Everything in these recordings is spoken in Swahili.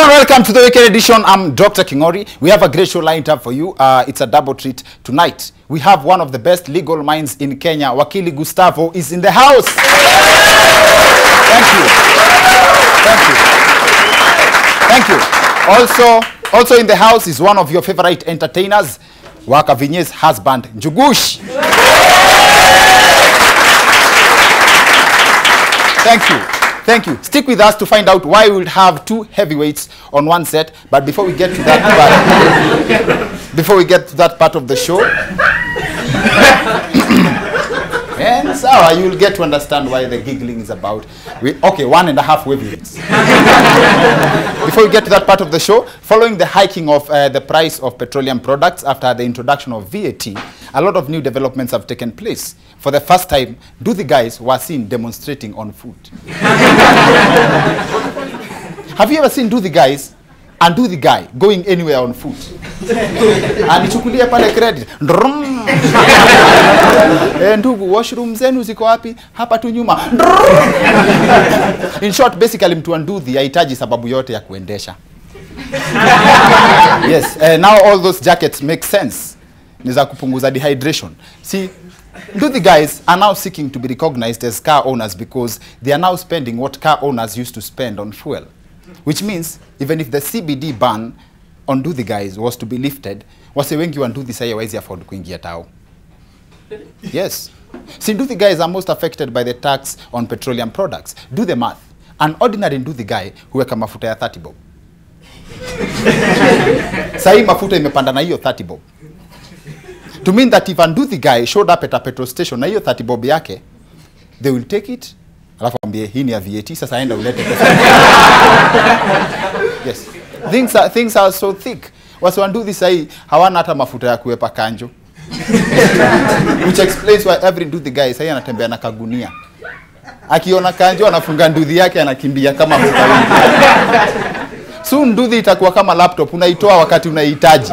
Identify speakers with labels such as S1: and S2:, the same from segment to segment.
S1: Hello and welcome to the weekend edition. I'm Dr. Kingori. We have a great show lined up for you. It's a double treat tonight. We have one of the best legal minds in Kenya. Wakili Gustavo is in the house. Thank you. Thank you. Also in the house is one of your favorite entertainers, Waka Vinye's husband, Njugush. Thank you. Stick with us to find out why we will have two heavyweights on one set. But before we get to that part, of the show, and so you'll get to understand why the giggling is about. Okay, 1.5 heavyweights. Before we get to that part of the show, following the hiking of the price of petroleum products after the introduction of VAT, a lot of new developments have taken place. For the first time, the guys were seen demonstrating on foot. Have you ever seen the guys and the guy going anywhere on foot? Anichukulia pale credit. Ndugu, washroom zenu ziko wapi? Hapa tu nyuma. In short, basically mtu anduthi hahitaji sababu yote ya kuendesha. Yes, now all those jackets make sense. Niza kupunguza dehydration. See, the guys are now seeking to be recognized as car owners because they are now spending what car owners used to spend on fuel. Which means, even if the CBD ban on the guys was to be lifted, wase wengi wa nduthi saya wezi afford kuingia tao. Yes. See, the guys are most affected by the tax on petroleum products. Do the math. An ordinary the guy huweka mafuta ya 30 bob. Sahi mafuta imepanda na hiyo 30 bob. To mean that if the guy showed up at a petrol station na hiyo 30 bob yake, they will take it, alafu ambie hii ni ya VAT, sasa aenda ulete pesa. Yes. Things are so thick. Wasi wanduthi sahi hawana hata mafuta ya kuwepa kanjo. Which explains why every nduthi guy sahi anatembea na kagunia. Akiona kanjo anafunga nduthi yake anakimbia kama mtawi. Soon nduthi itakuwa kama laptop, unaitoa wakati unahitaji.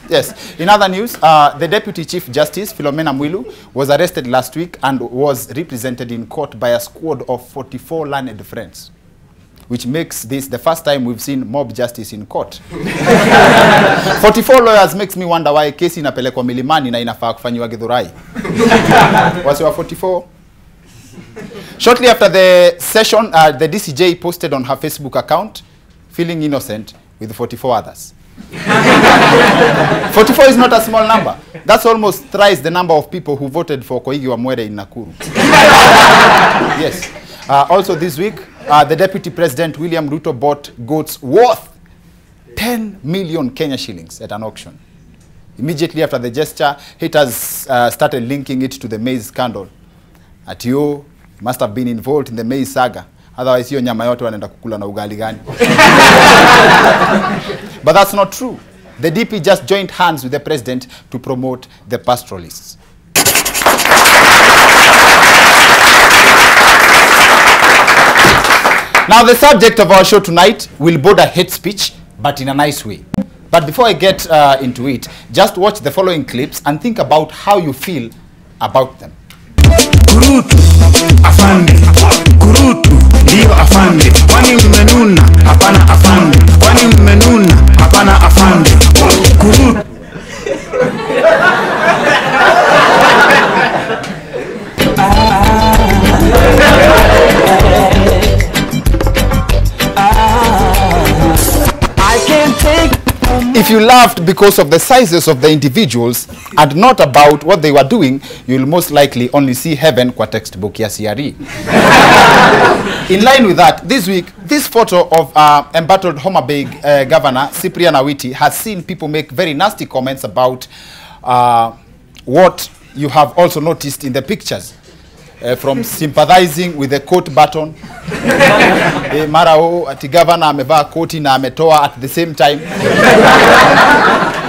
S1: Yes. In other news, the Deputy Chief Justice, Philomena Mwilu, was arrested last week and was represented in court by a squad of 44 learned friends, which makes this the first time we've seen mob justice in court. 44 lawyers makes me wonder why kesi inapelekwa milimani na inafaa kufanywa Githurai. Was your 44? Shortly after the session, the DCJ posted on her Facebook account, feeling innocent with 44 others. 44 is not a small number. That's almost thrice the number of people who voted for Koigi Wamwere in Nakuru. Yes. Also this week, the Deputy President William Ruto bought goats worth 10 million Kenya shillings at an auction. Immediately after the gesture, haters started linking it to the maize scandal. Atio must have been involved in the maize saga. Otherwise, hiyo nyama yote wanaenda kukula na ugali gani. But that's not true. The DP just joined hands with the president to promote the pastoralists. Now, the subject of our show tonight will border hate speech, but in a nice way. But before I get into it, just watch the following clips and think about how you feel about them.
S2: Kurutu, afande. Kurutu, ndio afande. Kwani mmenuna, hapana afande. Kwani mmenuna, hapana afande. Kurutu.
S1: If you laughed because of the sizes of the individuals and not about what they were doing, you'll most likely only see heaven kwa textbook ya CRE. In line with that, this week, this photo of embattled Homa Bay Governor Cyprian Awiti has seen people make very nasty comments about what you have also noticed in the pictures. From sympathizing with the coat button. Marao ati governor amevaa koti na ametoa at the same time.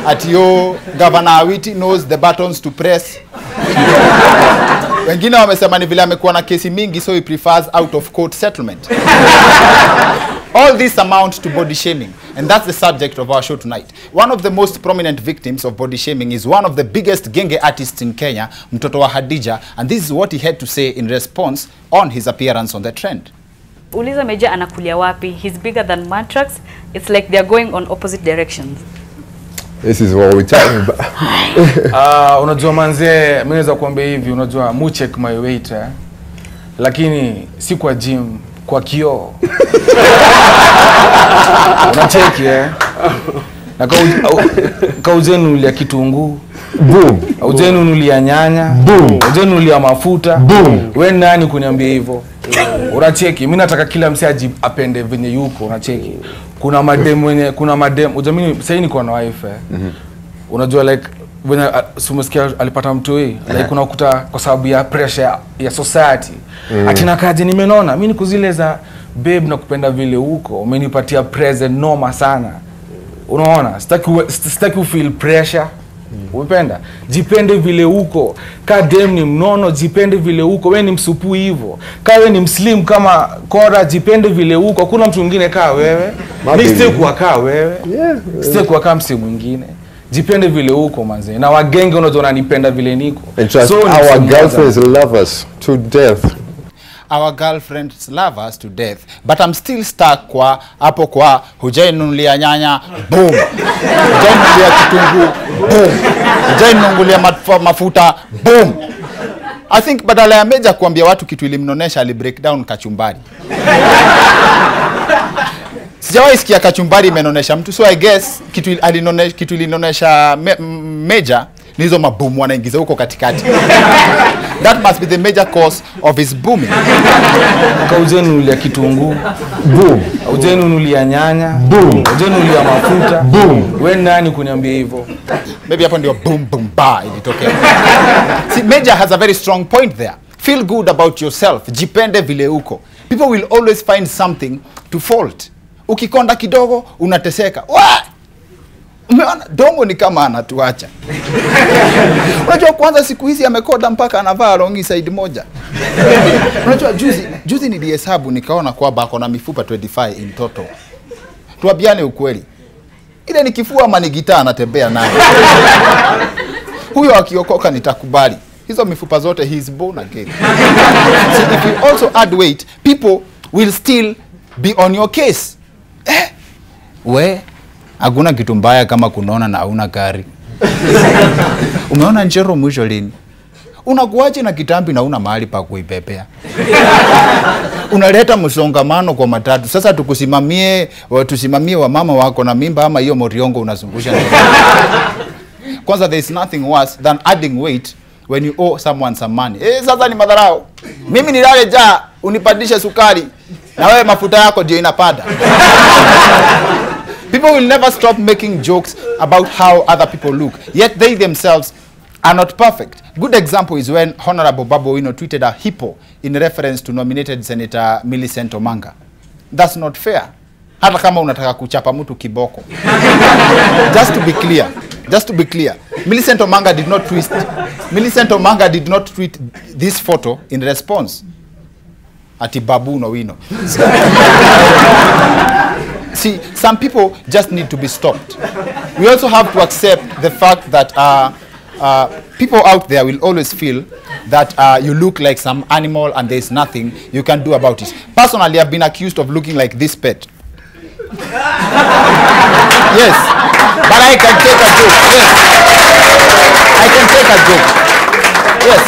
S1: Ati yo governor Awiti knows the buttons to press. Wengine wamesema ni vile amekuwa na kesi mingi so he prefers out of court settlement. All this amount to body shaming, and that's the subject of our show tonight. One of the most prominent victims of body shaming is one of the biggest genge artists in Kenya, Mtoto wa Hadija, and this is what he had to say in response on his appearance on the trend.
S3: Uliza Major anakulia wapi. He's bigger than Matrax. It's like they're going on opposite directions.
S4: This is what we're talking about.
S5: Unajua manze, mimi naweza kuambia hivi, unajua mu check my weight lakini si kwa gym, kwa kioo. Unacheki na kauzenulia kitunguu,
S4: Boom.
S5: Kauzenulia nyanya,
S4: Boom.
S5: Kauzenulia mafuta.
S4: Boom.
S5: Wewe nani kuniambia hivyo? Unacheki, mimi nataka kila msee apende venye yuko, unacheki. Kuna madem ujamini sasa niko na wife Unajua like when sumesikia alipata mtu hii like unakuta kwa sababu ya pressure ya society. Atina kaje nimenona mimi nikuzile za babe na kupenda vile huko umenipatia present noma sana. Unaona sitaki feel pressure. Upenda jipende vile huko. Ka dem ni mnono jipende vile huko. Wewe ni msupu hivyo. Ka wewe ni mslim kama Kora jipende vile huko. Hakuna mtu mwingine kaa wewe. Mimi sitakuwa kaa wewe. Sitakuwa kama msee mwingine. Jipende vile huko manze. Na wagenge unajua wananipenda vile niko.
S4: And trust our girlfriends love us to death.
S1: Our girlfriends love us to death, but I'm still stuck kwa hapo kwa hujainunulia nyanya, boom. Hujainunulia kitunguu, boom. Hujainunulia mafuta, boom. I think badala ya Major kuambia watu kitu ilimnonesha ali break down kachumbari. Sijawahi sikia kachumbari imenonesha mtu, so I guess kitu ilinonesha Major ni hizo maboom wanaingiza huko katikati. That must be the major cause of his booming.
S5: Kauzenulia kitunguu,
S4: boom.
S5: Kauzenulia nyanya,
S4: boom.
S5: Kauzenulia mafuta,
S4: boom.
S5: Wewe nani kuniambia hivyo?
S1: Maybe hapo ndio boom boom ba ilitokea. See, Major has a very strong point there. Feel good about yourself. Jipende vile uko. People will always find something to fault. Ukikonda kidogo unateseka. Umeona dongo ni kama anatuacha. Unajua kwanza siku hizi amekoda mpaka anavaa longi side moja. Unajua juzi nilihesabu nikaona kwa bako na mifupa 25 in total. Tuabiane ukweli. Ile ni kifua ama ni gitaa anatembea nayo. Huyo akiokoka nitakubali. Hizo mifupa zote he is born again. So if you also add weight, people will still be on your case. Hakuna kitu mbaya kama kunaona na hauna gari. Umeona Njero mwisho lini? Unakuaje na kitambi na una mahali pa kuipepea? Unaleta msongamano kwa matatu. Sasa tusimamie wa mama wako na mimba ama hiyo moriongo unazungusha. Kwanza there is nothing worse than adding weight when you owe someone some money. Sasa ni madharau. Mimi nilale njaa unipandishe sukari na wewe mafuta yako ndio inapanda. People will never stop making jokes about how other people look, yet they themselves are not perfect. Good example is when Honorable Babu Owino tweeted a hippo in reference to nominated Senator Millicent Omanga. That's not fair. Hata kama unataka kuchapa mtu kiboko. Just to be clear, Millicent Omanga did not tweet this photo in response. Ati Babu Owino. See, some people just need to be stopped. We also have to accept the fact that people out there will always feel that you look like some animal and there's nothing you can do about it. Personally, I've been accused of looking like this pet. Yes, but I can take a joke. Yes, I can take a joke. Yes,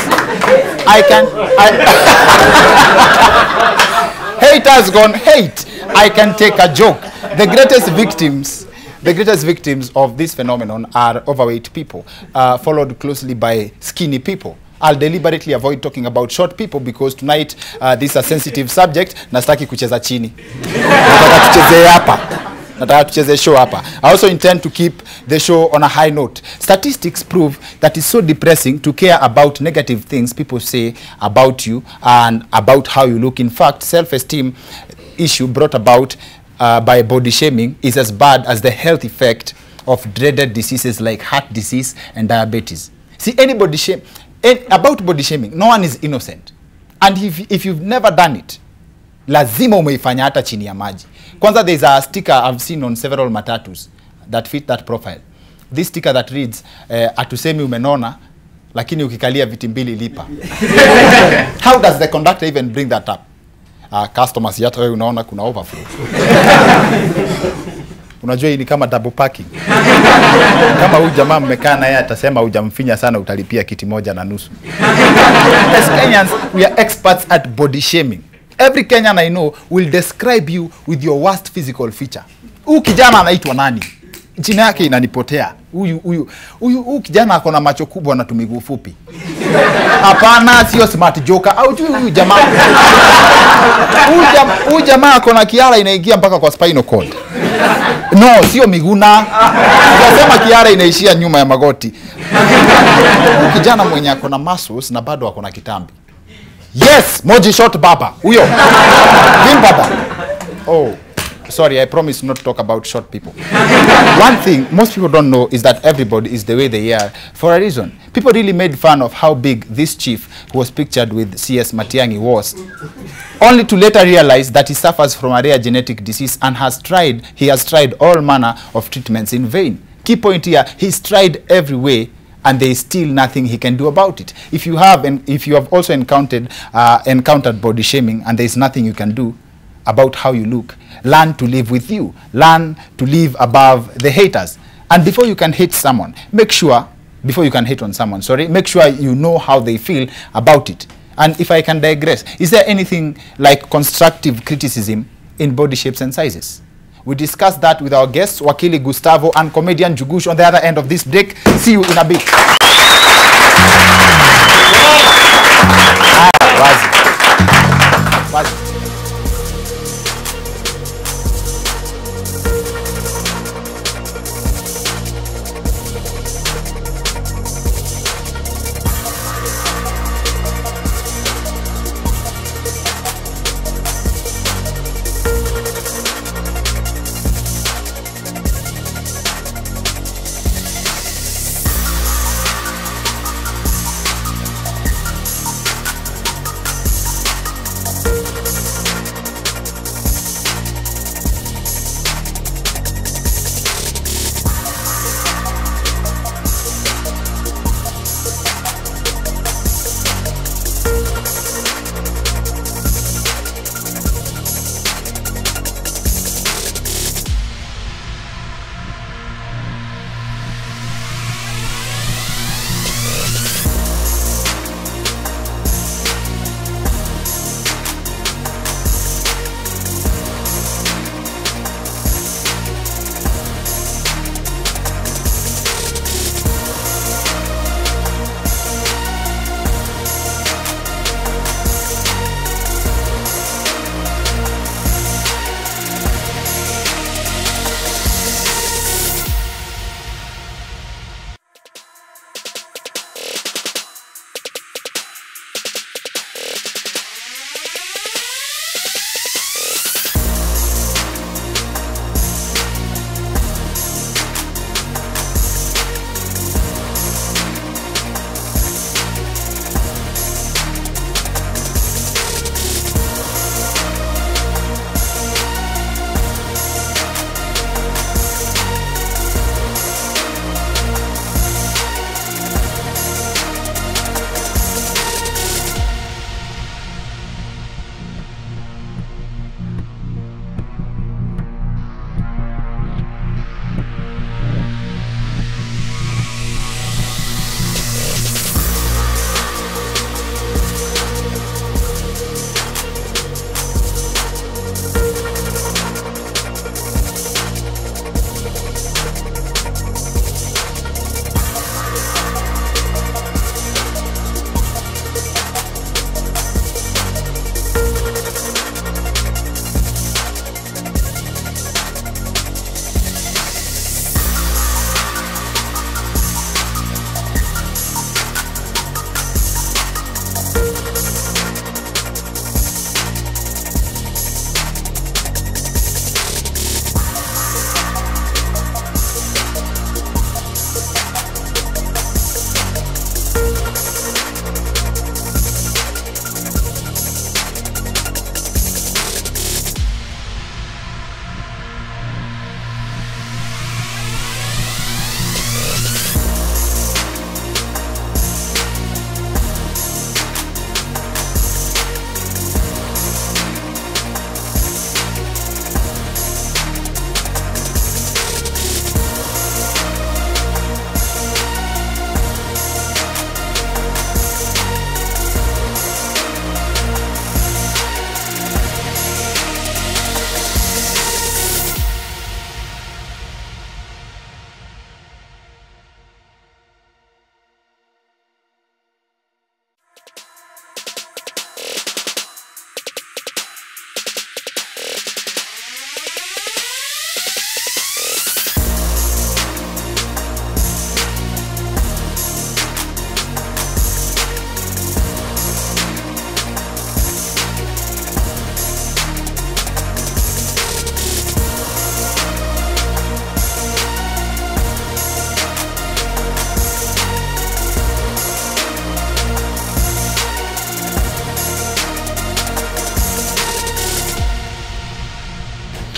S1: haters gone hate. I can take a joke. The greatest victims of this phenomenon are overweight people, followed closely by skinny people. I'll deliberately avoid talking about short people because tonight this is a sensitive subject. Nastaki kucheza chini. Nataka tucheze show hapa. I also intend to keep the show on a high note. Statistics prove that it's so depressing to care about negative things people say about you and about how you look. In fact, self-esteem issue brought about by body shaming is as bad as the health effect of dreaded diseases like heart disease and diabetes. See, about body shaming, no one is innocent. And if you've never done it, lazima umeifanya hata chini ya maji. Kwanza there's a sticker I've seen on several matatus that fit that profile. This sticker that reads, atusemi umenona, lakini ukikalia viti mbili lipa. How does the conductor even bring that up? customers hata wewe unaona kuna overflow. Unajua hii ni kama double parking. Kama huyu jamaa mmekaa naye atasema hujamfinya sana utalipia kiti moja na nusu. As Kenyans, we are experts at body shaming. Every Kenyan I know will describe you with your worst physical feature. Huyu kijana anaitwa nani? Jina yake inanipotea. Huyu kijana akona macho kubwa na tumiguu fupi. Hapana, sio smart joker. Au huyu jamaa. Huyu jamaa akona kiara inaingia mpaka kwa spinal cord. No, sio miguna. Tunasema kiara inaishia nyuma ya magoti. Huyu kijana mwenye akona muscles na bado akona kitambi. Yes, Moji short baba. Huyo. Vim baba. Oh. Sorry, I promise not to talk about short people. One thing most people don't know is that everybody is the way they are for a reason. People really made fun of how big this chief who was pictured with CS Matiang'i was, only to later realize that he suffers from a rare genetic disease and he has tried all manner of treatments in vain. Key point here, he's tried every way and there is still nothing he can do about it. If you have also encountered body shaming and there is nothing you can do about how you look, learn to live with you. Learn to live above the haters. And before you can hate someone, make sure you know how they feel about it. And if I can digress, is there anything like constructive criticism in body shapes and sizes? We discussed that with our guests, Wakili Gustavo and comedian Jugush on the other end of this break. See you in a bit. Wazi.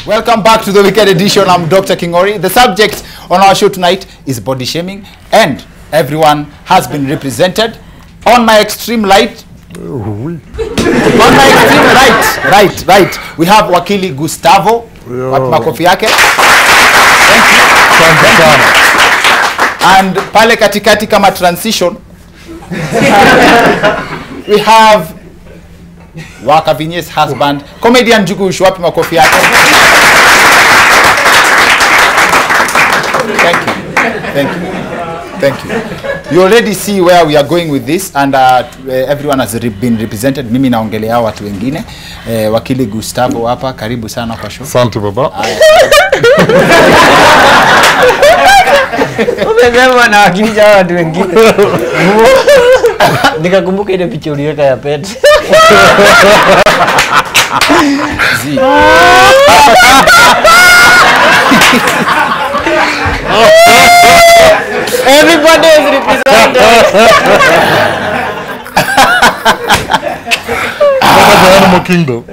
S1: Welcome back to the weekend edition. I'm Dr. Kingori. The subject on our show tonight is body shaming, and everyone has been represented. On my extreme right, we have Wakili Gustavo. Makofi yake. Thank you. And pale katikati kama transition, we have Waka Vinye's husband, comedian Jugush. Wapi makofi yake. Thank you. You already see where we are going with this, and everyone has been represented. Mimi naongelea watu wengine. Wakili Gustavo hapa, karibu sana kwa show.
S6: Asante baba.
S7: Umesema na wakili watu wengine. Nikakumbuka ile picha uliweka ya pet. Everybody is represented.
S6: Animal Kingdom.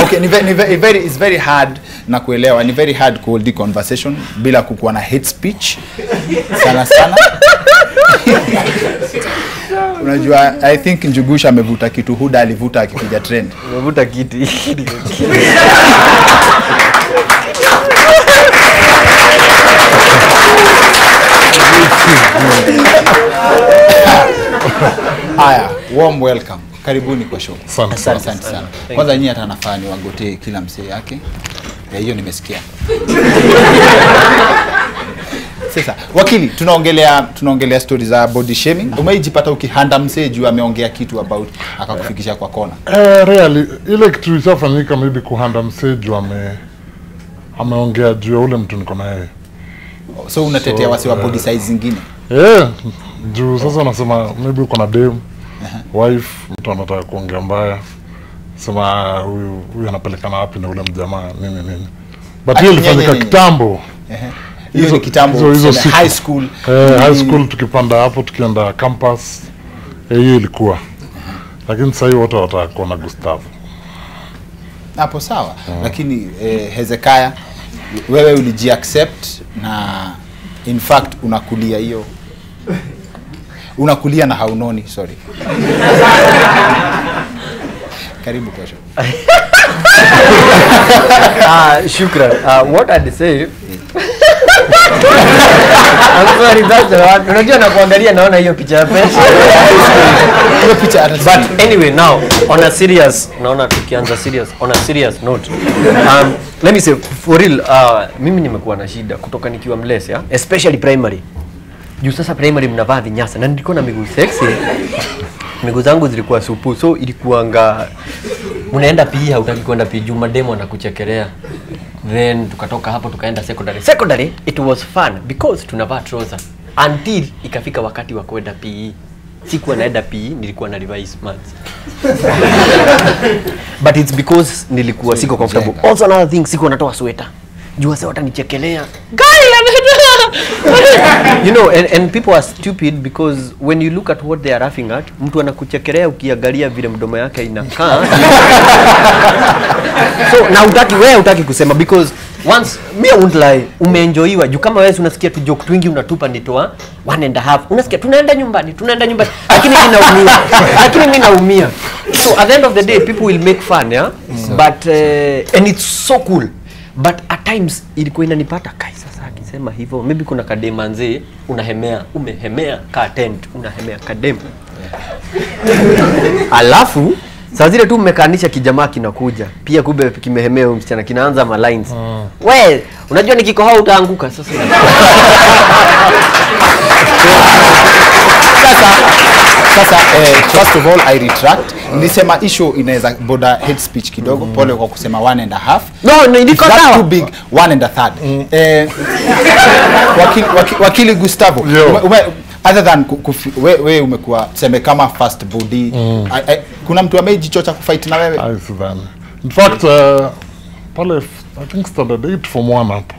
S1: Okay, it's very hard na kuelewa. Ni very hard ku hold the conversation bila kukuwa na hate speech. Sana. Unajua, I think Njugusha amevuta kitu Huda alivuta akipiga trend.
S7: Amevuta kiti.
S1: Haya, warm welcome. Karibuni kwa show.
S6: Asante
S1: sana. Kwanza nyinyi hata nafaa ni wagotee kila msee yake. Hiyo nimesikia. Sasa, Wakili, tunaongelea stories za body shaming. Umeijipata ukihanda msee juu ameongea kitu about akakufikisha kwa kona?
S6: Really, ile kitu ishafanyika maybe kuhanda msee juu ameongea juu ya ule mtu niko na yeye.
S1: So unatetea wasi wa body size zingine?
S6: Juu sasa unasema maybe uko na dem, wife, mtu anataka kuongea mbaya. Sema huyu anapelekana wapi na ule mjamaa nini. But hiyo ilifanyika kitambo.
S1: Hiyo ni kitambo,
S6: hizo
S1: high school.
S6: High school tukipanda hapo tukienda campus. Hiyo ilikuwa. Lakini sasa hiyo wote watakuwa na Gustavo.
S1: Hapo sawa. Lakini Hezekiah, wewe ulijiaccept na in fact unakulia hiyo. Unakulia na haunoni, sorry. Karibu kwa show.
S7: Shukran. What I'd say, I'm sorry, that's the one. Unajua na kuangalia naona hiyo picha ya pesa.
S1: Hiyo picha
S7: but anyway, now on a serious, naona tukianza serious, on a serious note. Let me say for real, mimi nimekuwa na shida kutoka nikiwa mlesi, especially primary. Juu sasa primary mnavaa vinyasa na nilikuwa na miguu sexy. Miguu zangu zilikuwa supu, so ilikuanga unaenda PE hautaki kwenda PE juu mademo anakuchekelea. Then tukatoka hapo tukaenda secondary. It was fun because tunavaa trouser until ikafika wakati wa kwenda PE. Sikuwa naenda PE, nilikuwa na revise maths. But it's because nilikuwa siko comfortable. Also another thing, sikuwa natoa sweater. Jua sasa watanichekelea. You know, and people are stupid because when you look at what they are laughing at, mtu anakuchekelea ukiangalia vile mdomo yake inakaa. So na utaki kusema because once me won't lie, umeenjoyiwa juu kama wewe unasikia tu joke twingi unatupa nitoa 1.5. Unasikia tunaenda nyumbani. Lakini mimi naumia. So at the end of the day people will make fun, yeah? But and it's so cool. But at times ilikuwa inanipata kai sasa akisema hivyo maybe kuna kadema nzee umehemea ka tent unahemea kadem. Alafu saa zile tu mmekaanisha kijamaa kinakuja pia kumbe kimehemea msichana kinaanza ma lines. We unajua nikikohoa utaanguka sasa.
S1: Sasa first of all I retract. Nilisema issue inaweza border hate speech kidogo. Pole kwa kusema 1.5.
S7: No, ndiko sawa.
S1: Too big 1.3. Wakili Gustavo, other than wewe umekuwa sema kama fast body, kuna mtu amejichocha kufight na wewe?
S6: In fact pale I think standard 8 form 1 hapo.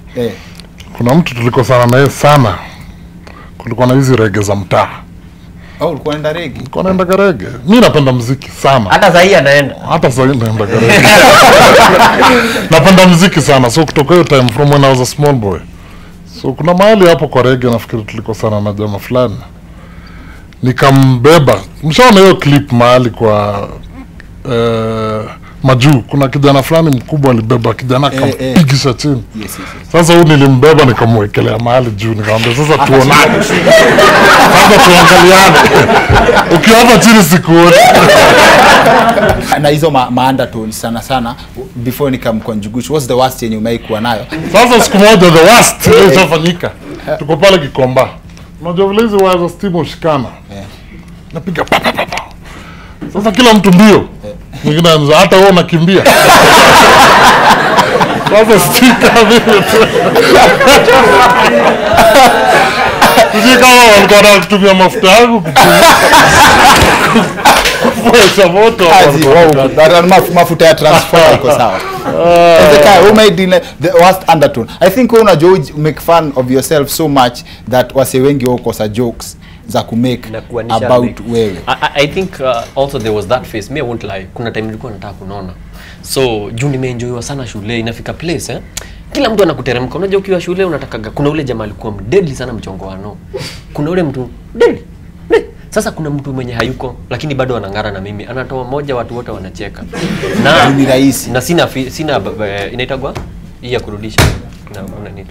S6: Kuna mtu tulikosana naye sana. Kulikuwa na hizi rege za mtaa.
S1: Oh, ulikuwa unaenda reggae?
S6: Nilikuwa naenda reggae. Mimi napenda muziki sana.
S7: Hata sasa hii anaenda.
S6: Hata sasa naenda reggae. Napenda muziki sana. So kutoka hiyo time from when I was a small boy. So kuna mahali hapo kwa reggae nafikiri tulikosana na jamaa fulani. Nikambeba. Mshaona hiyo clip mahali kwa majuu, kuna kijana fulani mkubwa alibeba kijana akampigisha chini.
S1: Yes.
S6: Sasa huyu nilimbeba nikamwekelea mahali juu, nikamwambia sasa tuonane. Sasa tuangaliane. Ukiwa hapa chini sikuoni.
S1: Na hizo undertones sana before nikamconjugate, what's the worst yenye umeikuwa nayo?
S6: Sasa siku moja the worst ilifanyika. Tuko pale Gikomba. Unajua vile hizo waya za stima ushikana. Napiga pa. Sasa kila mtu mbio. Mwingine anza hata wewe unakimbia. Sasa stika vile. Sisi kama walikuwa wanatumia mafuta yangu kufuata moto
S1: hapo. Mafuta ya transformer iko sawa. The guy who made the worst undertone. I think unajua make fun of yourself so much that wase wengi wakosa jokes za kumake about wewe.
S7: I think also there was that phase. Me I won't lie. Kuna time nilikuwa nataka kunaona. So juu nimeenjoywa sana shule, inafika place kila mtu anakuteremka. Unajua ukiwa shule unatakaga, kuna ule jamaa alikuwa deadly sana mchongoano. Kuna ule mtu deadly. Sasa kuna mtu mwenye hayuko lakini bado anang'ara na mimi. Anatoa moja watu wote wanacheka. Na
S1: ni rahisi.
S7: Na sina inaitagwa hii ya kurudisha. Kuna nini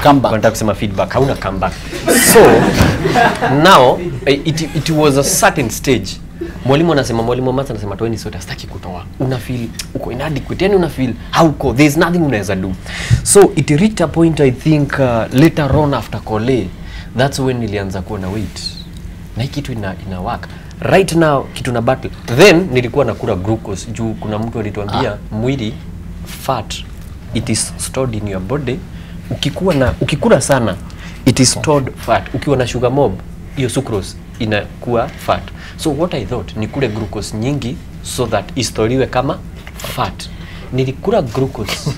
S6: comeback.
S7: Nataka kusema feedback, hauna comeback. So now it was a certain stage. Mwalimu Matha anasema toeni sote, sitaki kutoa. Una feel uko inadequate, yani una feel hauko, there is nothing unaweza do. So it reached a point, I think later on after Kole, that's when nilianza kuona weight. Na hii kitu ina work. Right now kitu na battle. Then nilikuwa nakula glucose juu kuna mtu alituambia mwili fat it is stored in your body. Ukikula sana it is stored fat. Ukiwa na sugar mob hiyo sucrose inakuwa fat. So what I thought ni kule glucose nyingi so that istoriwe kama fat. Nilikula glucose.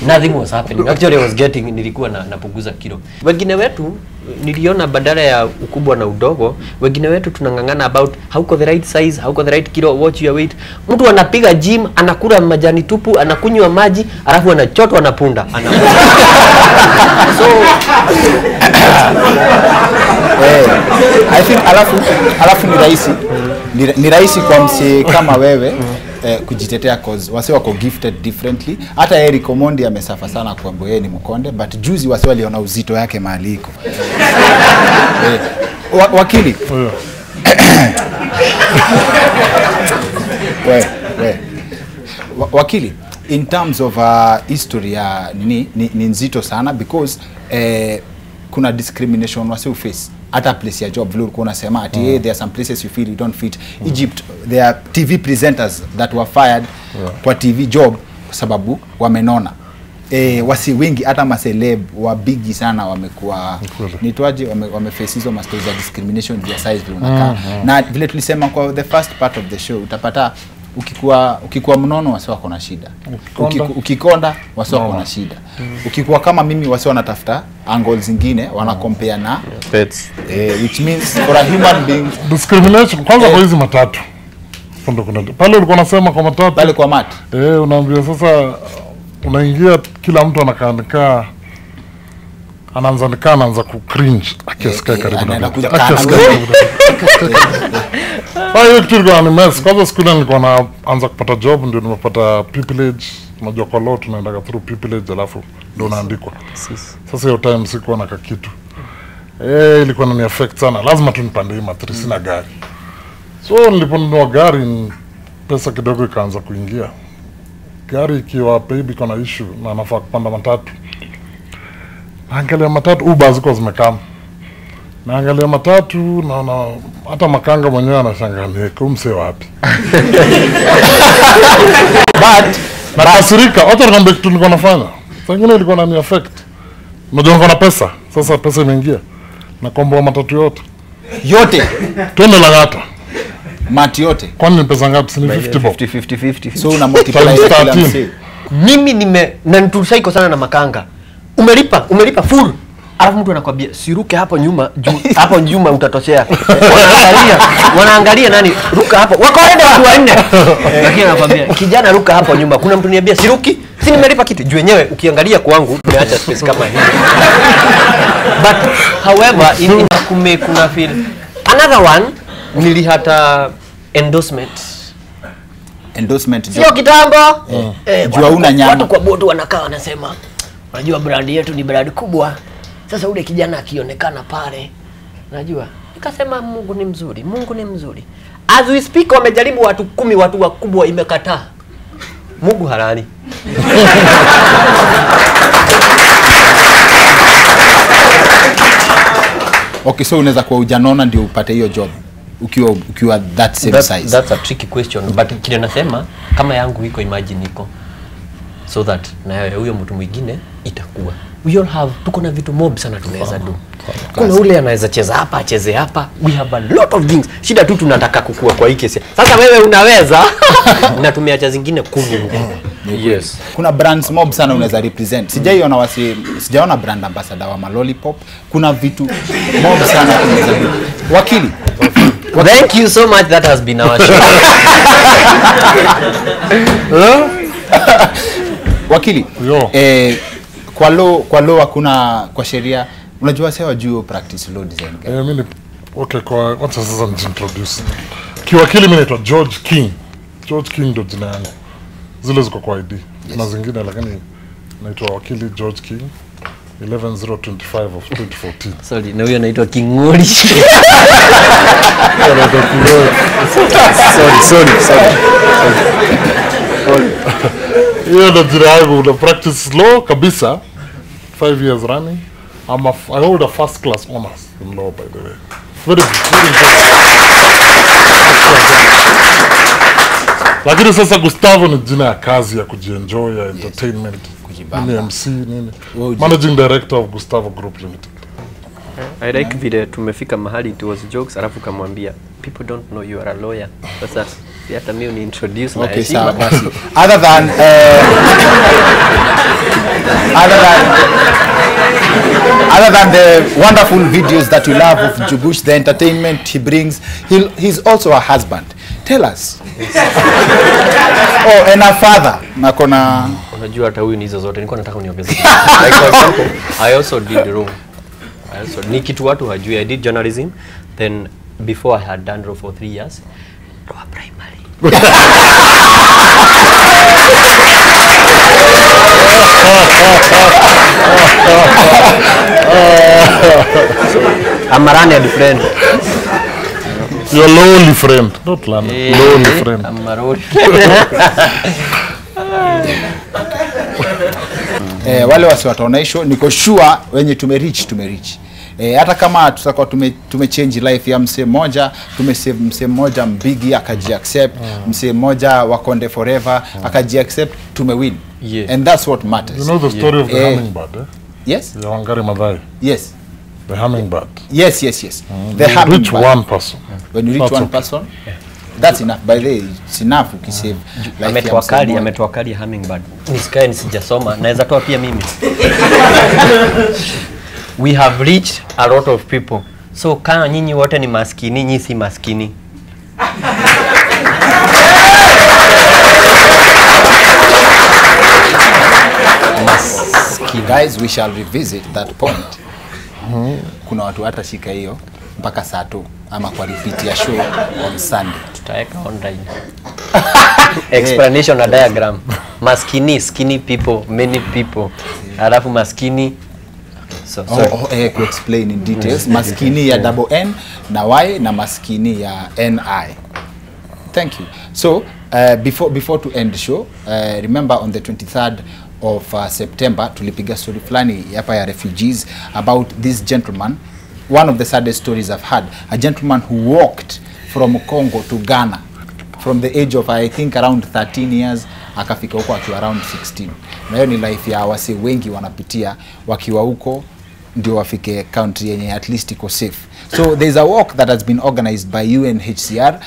S7: Nothing was happening. Actually I was getting, nilikuwa napunguza kilo. Wengine wetu niliona badala ya ukubwa na udogo, wengine wetu tunangangana about hauko the right size, hauko the right kilo, watch your weight. Mtu anapiga gym, anakula majani tupu, anakunywa maji, alafu anachotwa na punda. So
S1: I think alafu ni rahisi kwa mse kama wewe kujitetea cause wase wako gifted differently. Hata Eric Omondi amesafa sana kwamba yeye ni mkonde, but juzi wase waliona uzito yake mahali iko. Wakili. Wakili, in terms of history ya ni nzito sana because kuna discrimination wase uface hata place ya job vile ulikuwa unasema ati there are some places you feel you don't fit. Egypt, there are TV presenters that were fired kwa TV job kwa sababu wamenona. Wasi wengi hata maceleb wa bigi sana wamekuwa nitwaje wameface hizo stories za discrimination via size vile unakaa. Na vile tulisema kwa the first part of the show utapata ukikuwa mnono wasi wako na shida. Ukikonda wasi wako na shida. Ukikuwa kama mimi wasi wanatafuta angles zingine wana compare na
S7: pets.
S1: Which means for a human being
S6: discrimination kwanza kwa hizi matatu. Fondo kuna pale ulikuwa unasema kwa matatu.
S1: Pale kwa mat.
S6: Unaambia sasa unaingia kila mtu anakaa anaanza ku cringe akisikia karibu na hiyo kitu ilikuwa ni mess. Kwanza siku ile nilikuwa naanza kupata job ndio nimepata privilege. Unajua kwa law tunaenda through privilege alafu ndio unaandikwa. Sasa hiyo time sikuwa na kitu. Ilikuwa inani affect sana. Lazima tu nipande hii matri sina gari. So niliponunua gari pesa kidogo ikaanza kuingia. Gari ikiwa baby kuna issue na nafaa kupanda matatu. Naangalia matatu Uber ziko zimekaa. Naangalia matatu na hata makanga mwenyewe anashangaa kumse wapi. But nakasirika, hata nikamwambia kitu nilikuwa nafanya. Sasa ingine ilikuwa inani affect. Unajua niko na pesa. Sasa pesa imeingia. Nakomboa matatu yote. Twende Lang'ata.
S1: Mati yote.
S6: Kwani ni pesa ngapi? Ni 50 bob.
S1: 50. So una multiply kila mse.
S7: Mimi na nitusaiko sana na makanga. Umelipa full. alafu mtu anakwambia siruke hapo nyuma, hapo nyuma utatoshea. Wanaangalia nani ruka hapo. Wako wende watu wanne. Lakini anakwambia kijana ruka hapo nyuma. Kuna mtu niambia siruki, si nimelipa kitu. Juu wenyewe ukiangalia kwangu tumeacha space kama hii. But however kuna feel. Another one nilihata endorsement
S1: sio
S7: kitambo.
S1: Jua una nyama.
S7: Watu kwa board wanakaa wanasema unajua brand yetu ni brand kubwa. Sasa ule kijana akionekana pale, unajua nikasema Mungu ni mzuri, Mungu ni mzuri. As we speak wamejaribu watu 10, watu wakubwa imekataa. Mungu halali.
S1: Okay, so unaweza kuwa ujanona ndio upate hiyo job ukiwa that same size.
S7: That's a tricky question, but kile nasema kama yangu iko, imagine iko so that na huyo mtu mwingine itakuwa. We all have, tuko na vitu mob sana tunaweza do. Kuna ule anaweza cheza hapa, acheze hapa. We have a lot of things. Shida tu tunataka kukua kwa hii kesi. Sasa wewe unaweza na tumeacha zingine 10 huko. Yes.
S1: Kuna brands mob sana unaweza represent. Sijaona brand ambassador wa Lollipop. Kuna vitu mob sana unaweza do. Wakili.
S7: Thank you so much, that has been our show.
S1: Wakili. Kwa law hakuna, kwa sheria unajua sawa juu practice law design.
S6: Mimi okay, kwa wacha sasa niintroduce. Kiwakili mimi naitwa George King. George King ndo jina yangu. Zile ziko kwa ID. Na zingine lakini naitwa wakili George King 11/025 of 2014.
S7: Sorry, na huyo anaitwa Kingori. Sorry.
S6: Hiyo ndo jina yangu, na practice law kabisa 5 years running. I hold a first class honors in law, by the way. Very important. Lakini sasa Gustavo ni jina ya kazi ya kujienjoy, ya entertainment. Mimi MC nini? Managing Director of Gustavo Group Limited.
S7: I like vile tumefika mahali it was jokes, alafu kamwambia people don't know you are a lawyer. Sasa hata mimi ni introduce na
S1: okay,
S7: heshima.
S1: basi. Other than the wonderful videos that we love of Jubush, the entertainment he brings, he's also a husband. Tell us. And a father. Nakona.
S7: Unajua hata huyu ni hizo zote. Nilikuwa nataka uniongeze. Like for example, I also did law. Ni kitu watu hajui. I did journalism. Then before I had done law for 3 years, law primary. I'm a running friend.
S6: You're a lonely friend, not lonely. Lonely friend.
S7: I'm a lonely
S1: Wale wasi wataonaisho niko sure wenye tumereach. Hata kama tutakuwa tumechange life ya msee mmoja, tumesave msee mmoja mbigi akaji accept, msee mmoja wakonde forever akaji accept, tumewin.
S7: Yeah.
S1: And that's what matters.
S6: You know the story of the hummingbird, eh?
S1: Yes?
S6: Ya Wangari Maathai.
S1: Yes.
S6: The hummingbird.
S1: Yes. The
S6: You reach one person.
S1: When you reach
S6: That's
S1: one
S6: okay.
S1: person, that's enough. By the way, it's enough ukisave life ya msee mmoja.
S7: Ametwakali hummingbird. Nisikae nisijasoma, naweza toa pia mimi. We have reached a lot of people. So kama nyinyi wote ni maskini, nyinyi si maskini.
S1: Guys, we shall revisit that point. Kuna watu hata shika hiyo mpaka saa 2 ama kwa repeat ya show on Sunday.
S7: Tutaweka online. Explanation na diagram. Maskini, skinny people, many people. Alafu maskini. So
S1: ku explain in details. Maskini ya double N na Y na maskini ya NI. Thank you. So before to end the show, remember on the 23rd of September tulipiga story flani hapa ya refugees about this gentleman. One of the saddest stories I've had, a gentleman who walked from Congo to Ghana from the age of I think around 13 years akafika huko akiwa around 16. Na hiyo ni life ya wase wengi wanapitia wakiwa huko ndio wafike country yenye at least iko safe. So there's a walk that has been organized by UNHCR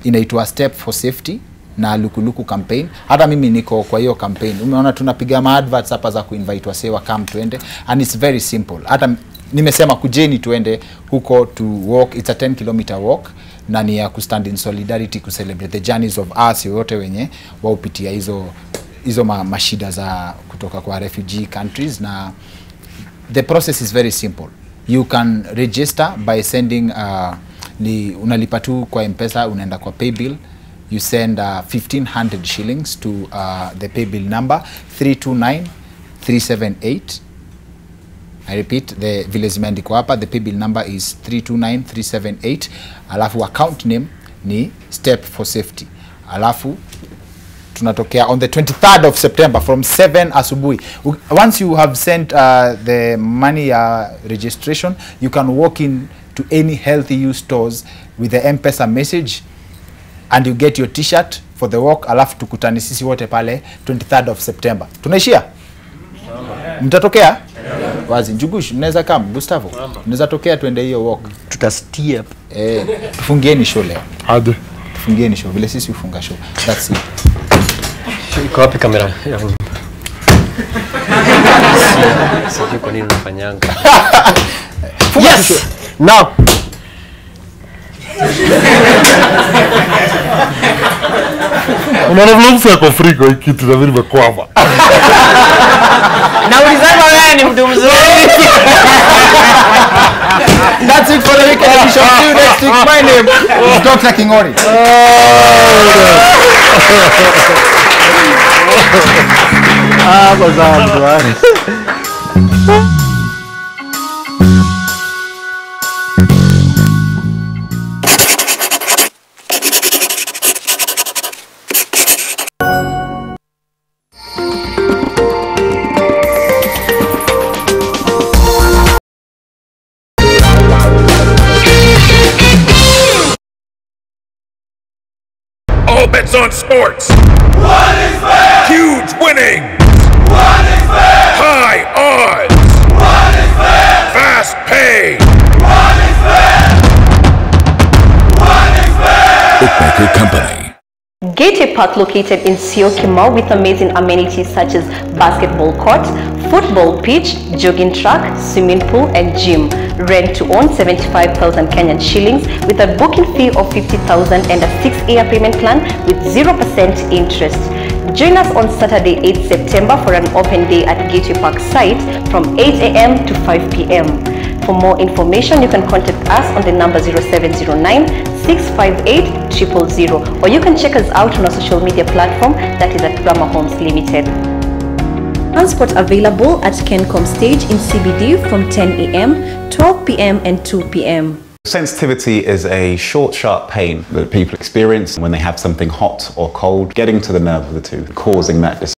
S1: inaitwa Step for Safety na Lukuluku campaign. Hata mimi niko kwa hiyo campaign. Umeona tunapiga ma-adverts hapa za kuinvite wasewa come tuende, and it's very simple. Hata nimesema kujeni tuende huko to walk, it's a 10 kilometer walk, na ni ya kustand in solidarity to celebrate the journeys of us yote wenye waupitia hizo mashida za kutoka kwa refugee countries. Na the process is very simple. You can register by sending unalipa tu kwa M-Pesa, unaenda kwa paybill, you send 1500 shillings to the paybill number 329378. I repeat, the vile zimeandikwa hapa, the paybill number is 329378. Alafu account name ni Step for Safety. Alafu tunatokea on the 23rd of September from 7 asubuhi. Once you have sent the money registration, you can walk in to any healthy use stores with the M-Pesa message and you get your t-shirt for the walk. Alafu tukutani sisi wote pale 23rd of September. Tunaishia? Mtatokea? Wazi. Njugush, mnaweza kama Gustavo. Mnaweza tokea tuende hiyo walk.
S7: Tutastia.
S1: Tufungieni show leo.
S6: Hadi.
S1: Tufungieni show vile sisi ufunga show. That's it.
S7: Iko wapi kamera? Sijui kwa nini unafanyanga. Yes! Now!
S6: Unaona vlog yako free kwa hiki kitu na mimi nimekwama.
S7: Na ulizama wewe ni mtu mzuri.
S1: That's it for the weekend edition. See you next week. My name is Dr. Kingori.
S7: Kwa sababu
S2: All bets on sports. What is fair? Huge winnings. What is fair? High odds. What is fair? Fast pay. What is fair? What is fair? Bookmaker Company.
S8: Gateway Park located in Syokimau with amazing amenities such as basketball court, football pitch, jogging track, swimming pool and gym. Rent to own 75,000 Kenyan shillings with a booking fee of 50,000 and a 6-year payment plan with 0% interest. Join us on Saturday 8 September for an open day at Gateway Park site from 8 a.m. to 5 p.m. For more information, you can contact us on the number 0709 658 000, or you can check us out on our social media platform, that is at Grammar Homes Limited. Transport available at Kencom Stage in CBD from 10 a.m., 12 p.m. and 2 p.m.
S9: Sensitivity is a short, sharp pain that people experience when they have something hot or cold getting to the nerve of the tooth, causing that